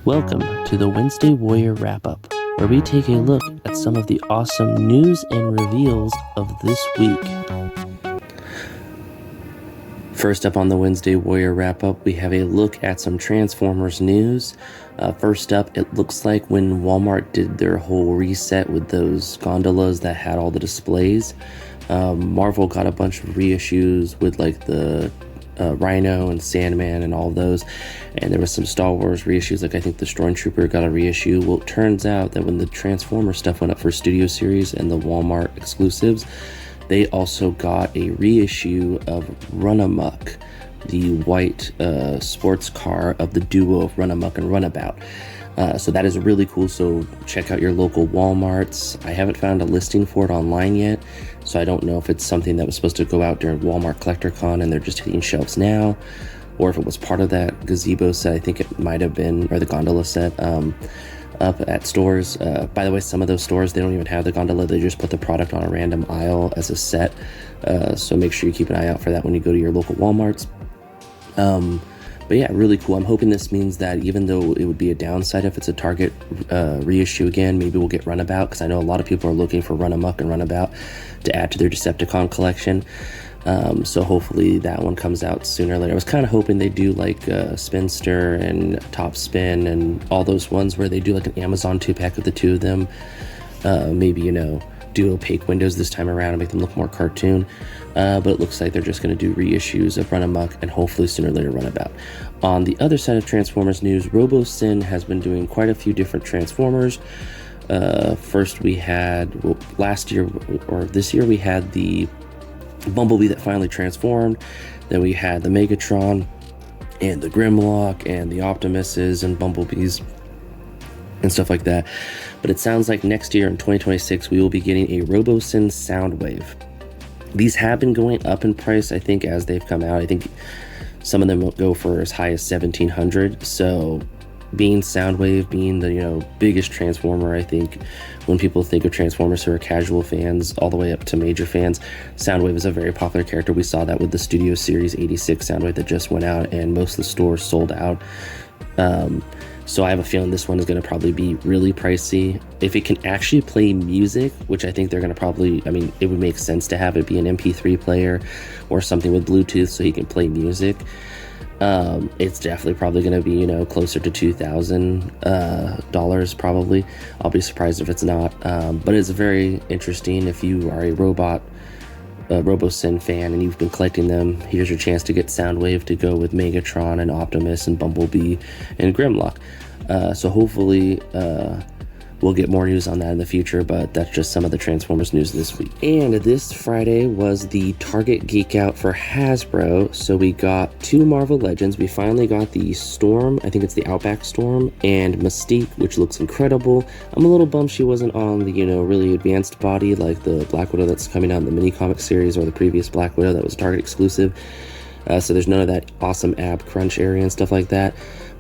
Welcome to the Wednesday Warrior Wrap-Up, where we take a look at some of the awesome news and reveals of this week. First up on the Wednesday Warrior Wrap-Up, we have a look at some Transformers news. First up, it looks like when Walmart did their whole reset with those gondolas that had all the displays, Marvel got a bunch of reissues with like the Rhino and Sandman and all of those, and there was some Star Wars reissues, like I think the Stormtrooper got a reissue. Well, it turns out that when the Transformers stuff went up for Studio Series and the Walmart exclusives, they also got a reissue of Run Amok, the white sports car of the duo of Run Amok and Runabout. So that is really cool, so check out your local Walmarts. I haven't found a listing for it online yet, so I don't know if it's something that was supposed to go out during Walmart CollectorCon and they're just hitting shelves now, or if it was part of that gazebo set. I think it might have been, or the gondola set, up at stores. By the way, some of those stores, they don't even have the gondola, they just put the product on a random aisle as a set, so make sure you keep an eye out for that when you go to your local Walmarts. But yeah, really cool. I'm hoping this means that even though it would be a downside if it's a Target reissue again, maybe we'll get Runabout, because I know a lot of people are looking for Run Amok and Runabout to add to their Decepticon collection. So hopefully that one comes out sooner or later. I was kind of hoping they do like Spinster and Top Spin and all those ones where they do like an Amazon 2-pack of the two of them. Maybe, you know, do opaque windows this time around and make them look more cartoon. But it looks like they're just going to do reissues of Run Amok and hopefully sooner or later Runabout. On the other side of Transformers news, Robosen has been doing quite a few different Transformers. First we had, well, last year or this year, we had the Bumblebee that finally transformed. Then we had the Megatron and the Grimlock and the Optimuses and Bumblebees and stuff like that. But it sounds like next year in 2026 we will be getting a Robosen Soundwave. These have been going up in price, I think, as they've come out. I think some of them will go for as high as $1,700. So being Soundwave, being the, you know, biggest Transformer, I think when people think of Transformers who are casual fans all the way up to major fans, Soundwave is a very popular character. We saw that with the Studio Series 86 Soundwave that just went out and most of the stores sold out. So I have a feeling this one is going to probably be really pricey. If it can actually play music, which I think they're going to probably, I mean, it would make sense to have it be an MP3 player or something with Bluetooth so he can play music. It's definitely probably going to be, you know, closer to $2,000 probably. I'll be surprised if it's not. But it's very interesting. If you are a Robosen fan and you've been collecting them, here's your chance to get Soundwave to go with Megatron and Optimus and Bumblebee and Grimlock. So hopefully we'll get more news on that in the future, but that's just some of the Transformers news this week. And this Friday was the Target Geek Out for Hasbro, so we got two Marvel Legends. We finally got the Storm, I think it's the Outback Storm, and Mystique, which looks incredible. I'm a little bummed she wasn't on the, you know, really advanced body like the Black Widow that's coming out in the mini comic series or the previous Black Widow that was Target exclusive. So there's none of that awesome ab crunch area and stuff like that,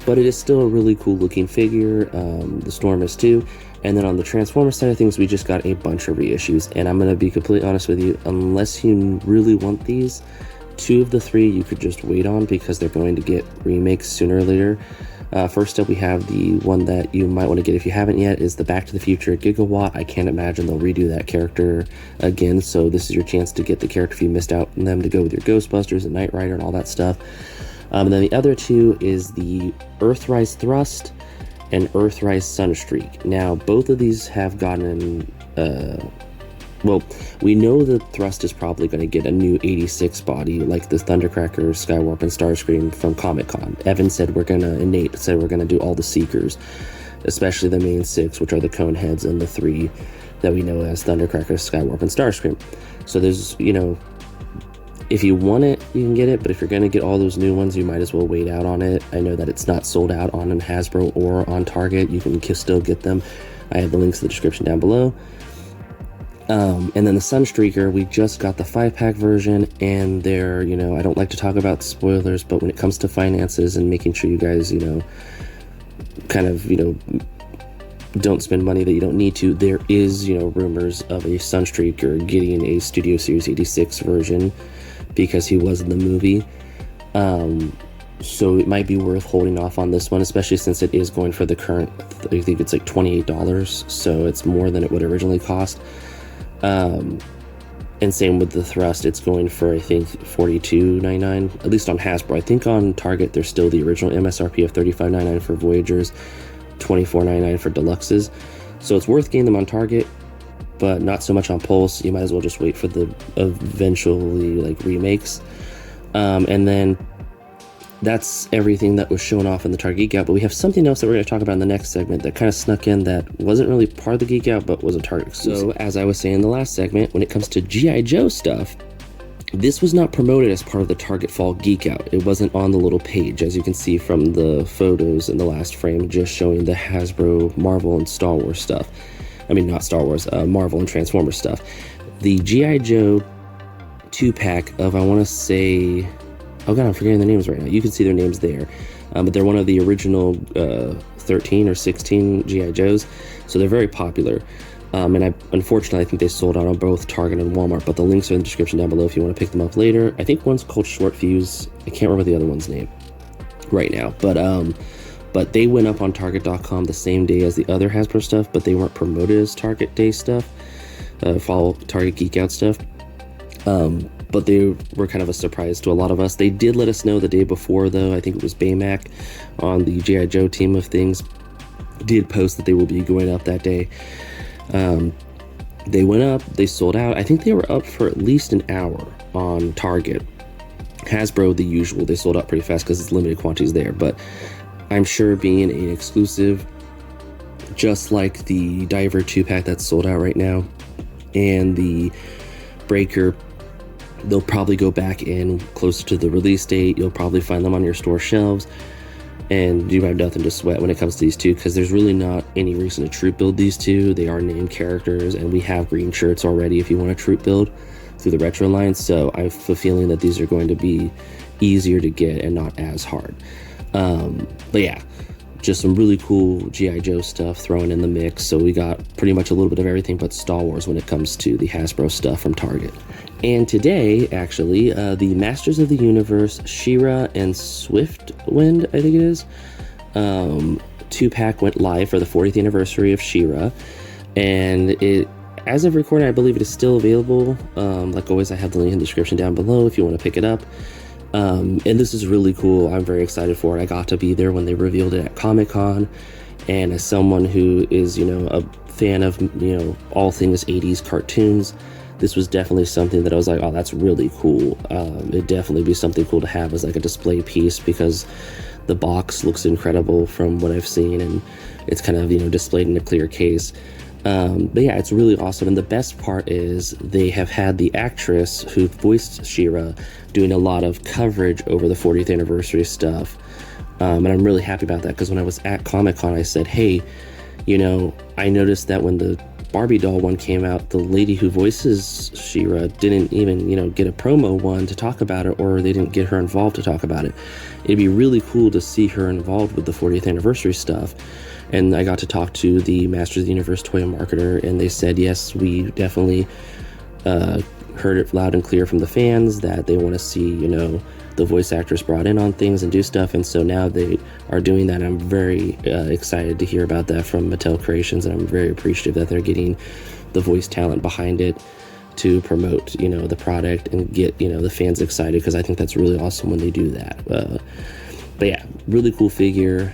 but it is still a really cool looking figure. The Storm is too. And then on the Transformers side of things, we just got a bunch of reissues, and I'm going to be completely honest with you, unless you really want these, two of the three you could just wait on because they're going to get remakes sooner or later. First up, we have the one that you might want to get if you haven't yet, is the Back to the Future Gigawatt. I can't imagine they'll redo that character again, so this is your chance to get the character if you missed out on them, to go with your Ghostbusters and Knight Rider and all that stuff. And then the other two is the Earthrise Thrust and Earthrise Sunstreak. Now, both of these have gotten, well, we know that Thrust is probably going to get a new 86 body, like the Thundercracker, Skywarp, and Starscream from Comic-Con. Evan said and Nate said we're going to do all the Seekers, especially the main six, which are the Coneheads and the three that we know as Thundercracker, Skywarp, and Starscream. So there's, you know, if you want it, you can get it, but if you're going to get all those new ones, you might as well wait out on it. I know that it's not sold out on Hasbro or on Target. You can still get them. I have the links in the description down below. And then the Sunstreaker, we just got the 5-pack version, and they're, you know, I don't like to talk about spoilers, but when it comes to finances and making sure you guys, you know, kind of, you know, don't spend money that you don't need to, there is, you know, rumors of a Sunstreaker getting a Studio Series 86 version, because he was in the movie. So it might be worth holding off on this one, especially since it is going for the current, I think it's like $28, so it's more than it would originally cost. And same with the thrust, it's going for, I think, $42.99, at least on Hasbro. I think on Target, there's still the original MSRP of $35.99 for Voyagers, $24.99 for Deluxes. So it's worth getting them on Target, but not so much on Pulse. You might as well just wait for the eventually like remakes. And then that's everything that was shown off in the Target Geek Out, but we have something else that we're going to talk about in the next segment that kind of snuck in that wasn't really part of the Geek Out, but was a Target exclusive. So, as I was saying in the last segment, when it comes to G.I. Joe stuff, this was not promoted as part of the Target Fall Geek Out. It wasn't on the little page, as you can see from the photos in the last frame, just showing the Hasbro, Marvel, and Star Wars stuff. I mean, not Star Wars, Marvel and Transformers stuff. The G.I. Joe 2-pack of, I want to say... Oh god, I'm forgetting their names right now. You can see their names there. But they're one of the original 13 or 16 G.I. Joes. So they're very popular. And unfortunately, I think they sold out on both Target and Walmart. But the links are in the description down below if you want to pick them up later. I think one's called Short-Fuze. I can't remember the other one's name right now. But they went up on Target.com the same day as the other Hasbro stuff. But they weren't promoted as Target Day stuff. Fall Target Geek Out stuff. But they were kind of a surprise to a lot of us. They did let us know the day before, though. I think it was Baymac on the G.I. Joe team of things did post that they will be going up that day. They went up, they sold out. I think they were up for at least an hour on Target. Hasbro, the usual, they sold out pretty fast because it's limited quantities there. But I'm sure being an exclusive, just like the Diver 2-pack that's sold out right now, and the Breaker, they'll probably go back in closer to the release date. You'll probably find them on your store shelves, and you have nothing to sweat when it comes to these two, because there's really not any reason to troop build these two. They are named characters, and we have green shirts already if you want to troop build through the retro line. So I have a feeling that these are going to be easier to get and not as hard. But yeah, just some really cool G.I. Joe stuff thrown in the mix. So we got pretty much a little bit of everything but Star Wars when it comes to the Hasbro stuff from Target. And today, actually, the Masters of the Universe, She-Ra and Swiftwind, I think it is, 2-pack went live for the 40th anniversary of She-Ra. And it, as of recording, I believe it is still available. Like always, I have the link in the description down below if you want to pick it up. And this is really cool. I'm very excited for it. I got to be there when they revealed it at Comic-Con. And as someone who is, a fan of, all things 80s cartoons, this was definitely something that I was like, oh, that's really cool. It'd definitely be something cool to have as like a display piece, because the box looks incredible from what I've seen, and it's kind of, displayed in a clear case. But yeah, it's really awesome. And the best part is they have had the actress who voiced She-Ra doing a lot of coverage over the 40th anniversary stuff. And I'm really happy about that, because when I was at Comic-Con, I said, hey, I noticed that when the Barbie doll one came out, the lady who voices She-Ra didn't even, get a promo one to talk about it, or they didn't get her involved to talk about it. It'd be really cool to see her involved with the 40th anniversary stuff. And I got to talk to the Masters of the Universe toy marketer, and they said, yes, we definitely heard it loud and clear from the fans that they want to see, the voice actors brought in on things and do stuff. And so now they are doing that. I'm very excited to hear about that from Mattel Creations, and I'm very appreciative that they're getting the voice talent behind it to promote, the product and get, the fans excited, because I think that's really awesome when they do that. But yeah, really cool figure.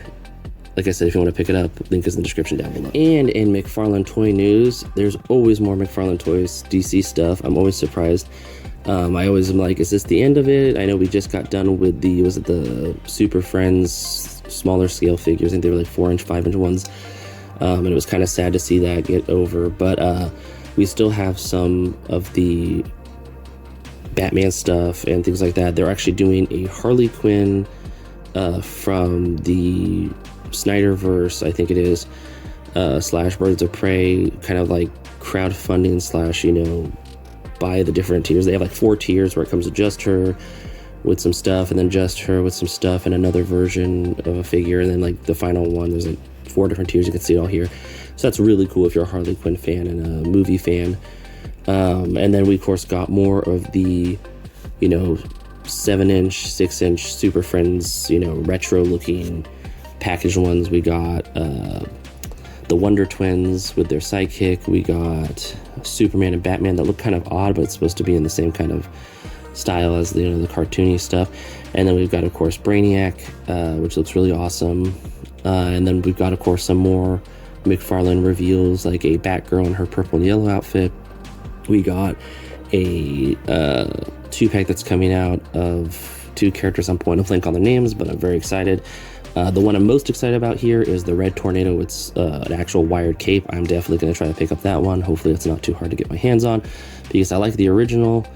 Like I said, if you want to pick it up, link is in the description down below. And in McFarlane toy news, there's always more McFarlane Toys DC stuff. I'm always surprised. I always am like, is this the end of it? I know we just got done with the Super Friends smaller scale figures. I think they were like 4-inch, 5-inch ones. And it was kind of sad to see that get over. But we still have some of the Batman stuff and things like that. They're actually doing a Harley Quinn from the Snyderverse, I think it is, / Birds of Prey, kind of like crowdfunding / buy the different tiers. They have like 4 tiers where it comes to just her with some stuff, and then just her with some stuff, and another version of a figure, and then like the final one, there's like 4 different tiers. You can see it all here. So that's really cool if you're a Harley Quinn fan and a movie fan. And then we of course got more of the 7-inch, 6-inch Super Friends, retro looking packaged ones. We got the Wonder Twins with their sidekick. We got Superman and Batman that look kind of odd, but it's supposed to be in the same kind of style as the cartoony stuff. And then we've got, of course, Brainiac, which looks really awesome. And then we've got, of course, some more McFarlane reveals, like a Batgirl in her purple and yellow outfit. We got a 2-pack that's coming out of 2 characters. I'm pointing a blank on their names, but I'm very excited. The one I'm most excited about here is the Red Tornado. It's an actual wired cape. I'm definitely going to try to pick up that one. Hopefully it's not too hard to get my hands on, because I like the original,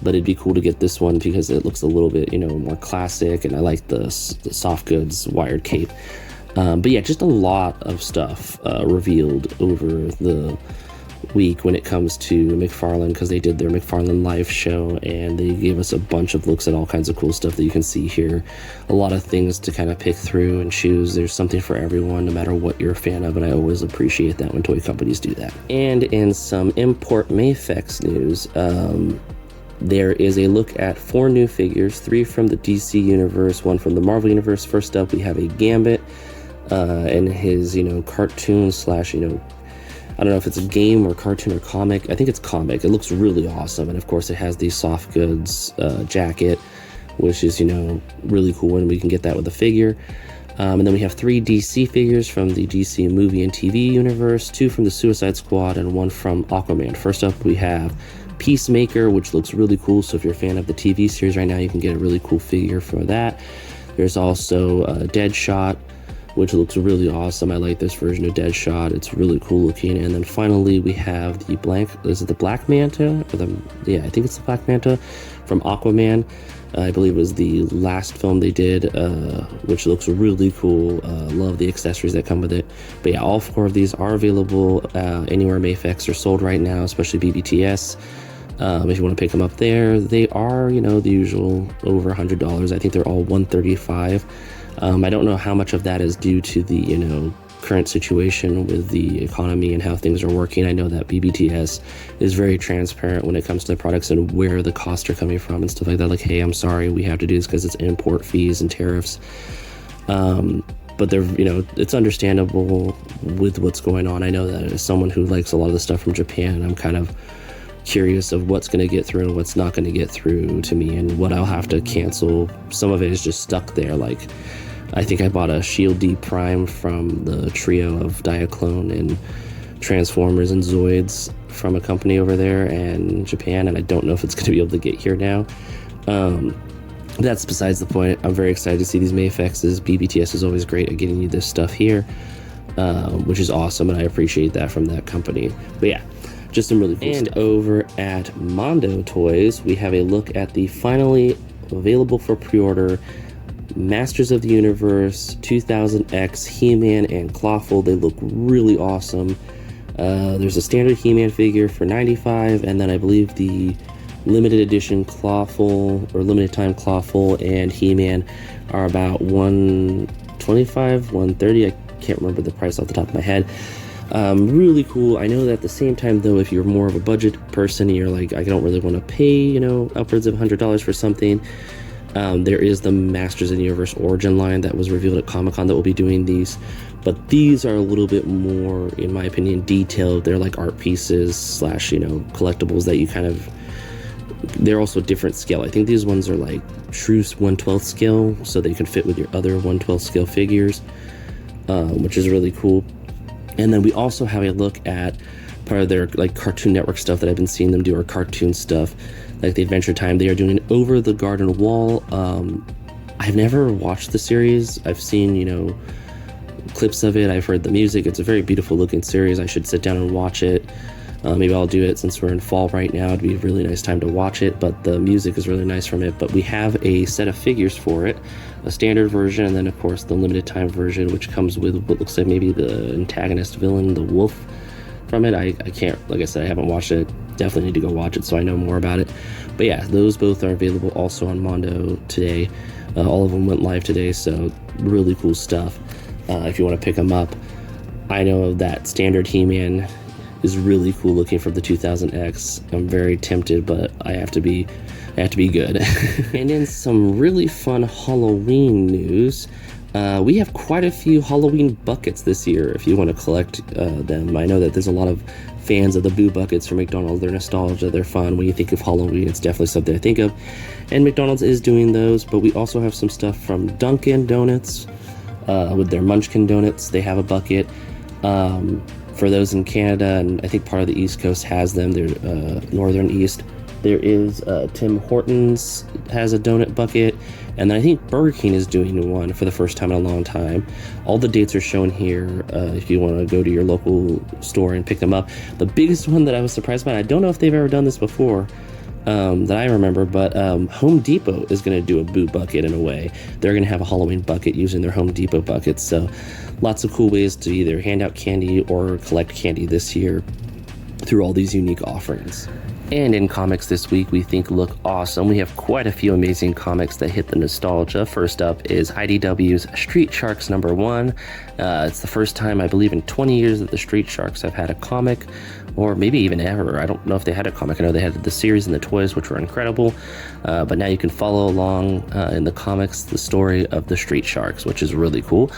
but it'd be cool to get this one because it looks a little bit, more classic, and I like the soft goods wired cape. But yeah, just a lot of stuff revealed over the week when it comes to McFarlane, because they did their McFarlane live show and they gave us a bunch of looks at all kinds of cool stuff that you can see here. A lot of things to kind of pick through and choose. There's something for everyone, no matter what you're a fan of, and I always appreciate that when toy companies do that. And in some import MAFEX news, there is a look at 4 new figures, 3 from the DC universe, 1 from the Marvel universe. First up, we have a Gambit and his, cartoon slash, I don't know if it's a game or cartoon or comic. I think it's comic. It looks really awesome. And of course it has the soft goods jacket, which is, really cool when we can get that with a figure. And then we have 3 DC figures from the DC movie and TV universe, 2 from the Suicide Squad, and 1 from Aquaman. First up, we have Peacemaker, which looks really cool. So if you're a fan of the TV series right now, you can get a really cool figure for that. There's also Deadshot, which looks really awesome. I like this version of Deadshot. It's really cool looking. And then finally we have the Black Manta? I think it's the Black Manta from Aquaman. I believe it was the last film they did, which looks really cool. Love the accessories that come with it. But yeah, all 4 of these are available anywhere MAFEX are sold right now, especially BBTS. If you want to pick them up there, they are, the usual over $100. I think they're all $135. I don't know how much of that is due to the, current situation with the economy and how things are working. I know that BBTS is very transparent when it comes to the products and where the costs are coming from and stuff like that. Like, hey, I'm sorry, we have to do this because it's import fees and tariffs. But they're, it's understandable with what's going on. I know that as someone who likes a lot of the stuff from Japan, I'm kind of curious of what's going to get through and what's not going to get through to me and what I'll have to cancel. Some of it is just stuck there. Like, I think I bought a Shield D Prime from the trio of Diaclone and Transformers and Zoids from a company over there in Japan, and I don't know if it's going to be able to get here now. That's besides the point. I'm very excited to see these MAFEXs. BBTS is always great at getting you this stuff here, which is awesome, and I appreciate that from that company. But yeah, just some really cool stuff. And over at Mondo Toys, we have a look at the finally available for pre-order Masters of the Universe 2000X He-Man and Clawful. They look really awesome. There's a standard He-Man figure for $95, and then I believe the limited edition Clawful or limited time Clawful and He-Man are about $125, $130. I can't remember the price off the top of my head. Really cool. I know that at the same time, though, if you're more of a budget person, you're like, I don't really want to pay, upwards of $100 for something. There is the Masters of the Universe Origin line that was revealed at Comic-Con that will be doing these, but these are a little bit more, in my opinion, detailed. They're like art pieces slash, collectibles that you kind of, they're also different scale. I think these ones are like true 1/12 scale, so they can fit with your other 1/12 scale figures, which is really cool. And then we also have a look at part of their like Cartoon Network stuff that I've been seeing them do, or cartoon stuff, like the Adventure Time. They are doing Over the Garden Wall. I've never watched the series. I've seen, clips of it. I've heard the music. It's a very beautiful looking series. I should sit down and watch it. Maybe I'll do it since we're in fall right now. It'd be a really nice time to watch it, but the music is really nice from it. But we have a set of figures for it, a standard version, and then of course the limited time version, which comes with what looks like maybe the antagonist villain, the wolf from it. I can't, like I said, I haven't watched it. Definitely need to go watch it so I know more about it. But yeah, those both are available also on Mondo today. All of them went live today, so really cool stuff if you want to pick them up. I know that standard He-Man is really cool looking from the 2000X. I'm very tempted, but I have to be have to be good. And in some really fun Halloween news, we have quite a few Halloween buckets this year if you want to collect them. I know that there's a lot of fans of the Boo buckets from McDonald's. They're nostalgia, they're fun. When you think of Halloween, it's definitely something to think of. And McDonald's is doing those, but we also have some stuff from Dunkin' Donuts with their Munchkin Donuts. They have a bucket. For those in Canada, and I think part of the East Coast has them, they're northern East. There is Tim Hortons has a donut bucket, and then I think Burger King is doing one for the first time in a long time. All the dates are shown here if you want to go to your local store and pick them up. The biggest one that I was surprised by, I don't know if they've ever done this before that I remember, but Home Depot is going to do a Boo bucket in a way. They're going to have a Halloween bucket using their Home Depot buckets, so lots of cool ways to either hand out candy or collect candy this year through all these unique offerings. And in comics this week we think look awesome. We have quite a few amazing comics that hit the nostalgia. First up is IDW's Street Sharks #1. It's the first time, I believe, in 20 years that the Street Sharks have had a comic, or maybe even ever. I don't know if they had a comic. I know they had the series and the toys, which were incredible. But now you can follow along in the comics the story of the Street Sharks, which is really cool.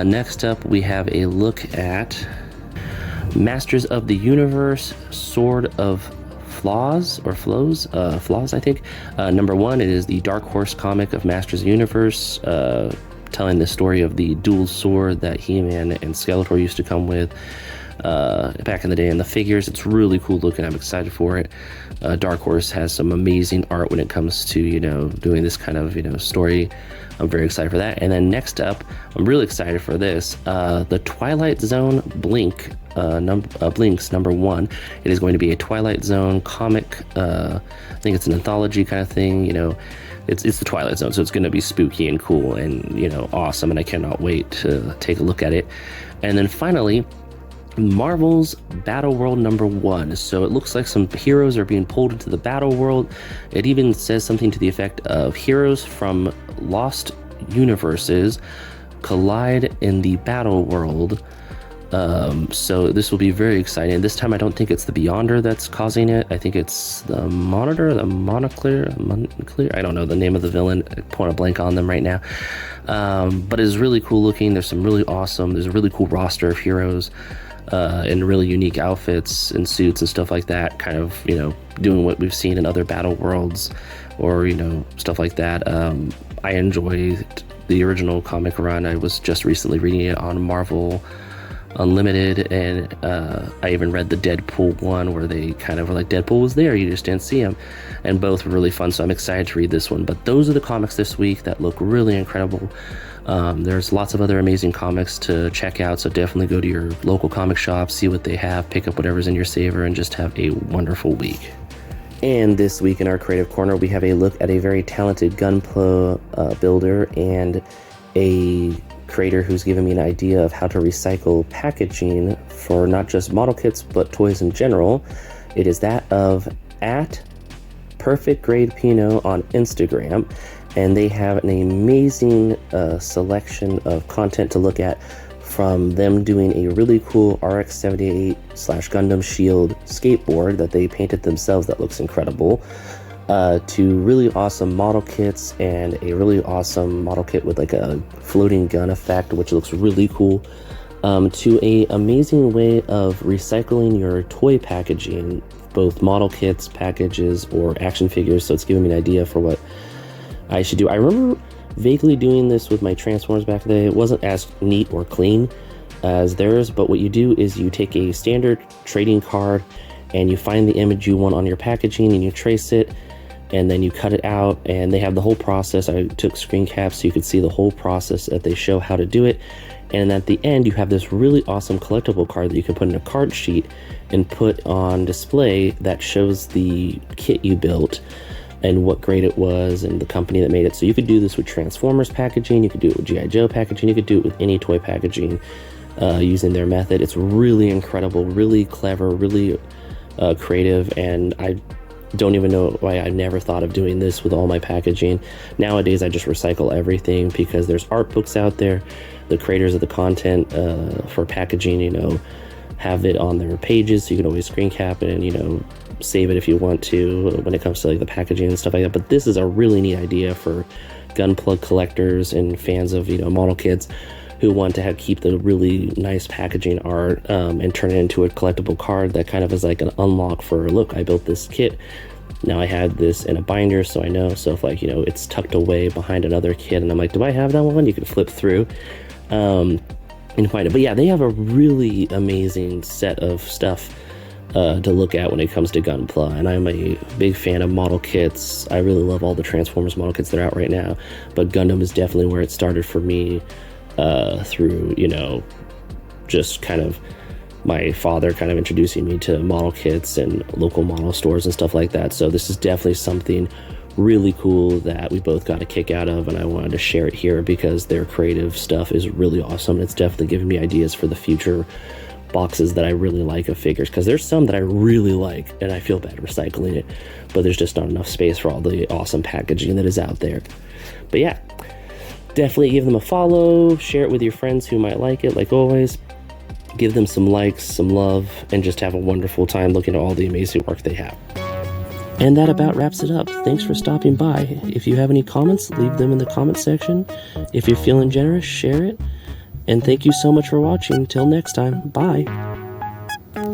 Next up, we have a look at Masters of the Universe, Sword of Flaws, I think. #1, it is the Dark Horse comic of Masters of the Universe, telling the story of the dual sword that He-Man and Skeletor used to come with back in the day in the figures. It's really cool looking. I'm excited for it. Dark Horse has some amazing art when it comes to, doing this kind of, story. I'm very excited for that. And then next up, I'm really excited for this, the Twilight Zone Blinks #1. It is going to be a Twilight Zone comic. I think it's an anthology kind of thing. It's the Twilight Zone, so it's going to be spooky and cool and awesome. And I cannot wait to take a look at it. And then finally, Marvel's Battle World #1. So it looks like some heroes are being pulled into the battle world. It even says something to the effect of heroes from lost universes collide in the battle world. So this will be very exciting. This time I don't think it's the Beyonder that's causing it. I think it's the Monitor, the Monoclear. I don't know the name of the villain. I point a blank on them right now. But it's really cool looking. There's a really cool roster of heroes in really unique outfits and suits and stuff like that, kind of, doing what we've seen in other battle worlds or, stuff like that. I enjoyed the original comic run. I was just recently reading it on Marvel Unlimited, and I even read the Deadpool one where they kind of were like, Deadpool was there, you just didn't see him, and both were really fun, so I'm excited to read this one. But those are the comics this week that look really incredible. There's lots of other amazing comics to check out, so definitely go to your local comic shop, see what they have, pick up whatever's in your saver, and just have a wonderful week. And this week in our Creative Corner, we have a look at a very talented gunpla builder and a creator who's given me an idea of how to recycle packaging for not just model kits but toys in general. It is that of @PerfectGradePino on Instagram, and they have an amazing selection of content to look at, from them doing a really cool RX-78/Gundam Shield skateboard that they painted themselves that looks incredible, to really awesome model kits, and a really awesome model kit with like a floating gun effect, which looks really cool, to a amazing way of recycling your toy packaging, both model kits, packages, or action figures. So it's giving me an idea for what I should do. I remember vaguely doing this with my Transformers back then. It wasn't as neat or clean as theirs, but what you do is you take a standard trading card and you find the image you want on your packaging and you trace it, and then you cut it out, and they have the whole process. I took screen caps so you could see the whole process that they show how to do it. And at the end, you have this really awesome collectible card that you can put in a card sheet and put on display that shows the kit you built and what grade it was and the company that made it. So you could do this with Transformers packaging, you could do it with G.I. Joe packaging, you could do it with any toy packaging using their method. It's really incredible, really clever, really creative, and I don't even know why I never thought of doing this with all my packaging. Nowadays I just recycle everything because there's art books out there. The creators of the content for packaging, have it on their pages, so you can always screen cap it and save it if you want to when it comes to like the packaging and stuff like that. But this is a really neat idea for gun plug collectors and fans of, you know, model kits who want to keep the really nice packaging art and turn it into a collectible card that kind of is like an unlock for, look, I built this kit. Now I had this in a binder, so I know. So if, like, you know, it's tucked away behind another kit and I'm like, do I have that one? You can flip through and find it. But yeah, they have a really amazing set of stuff to look at when it comes to Gunpla, and I'm a big fan of model kits. I really love all the Transformers model kits that are out right now, but Gundam is definitely where it started for me, through, you know, just kind of my father kind of introducing me to model kits and local model stores and stuff like that. So this is definitely something really cool that we both got a kick out of, and I wanted to share it here because their creative stuff is really awesome. It's definitely giving me ideas for the future boxes that I really like of figures, because there's some that I really like and I feel bad recycling it, but there's just not enough space for all the awesome packaging that is out there. But yeah, definitely give them a follow, share it with your friends who might like it. Like always, give them some likes, some love, and just have a wonderful time looking at all the amazing work they have. And that about wraps it up. Thanks for stopping by. If you have any comments, leave them in the comment section. If you're feeling generous, share it. And thank you so much for watching. Till next time, bye.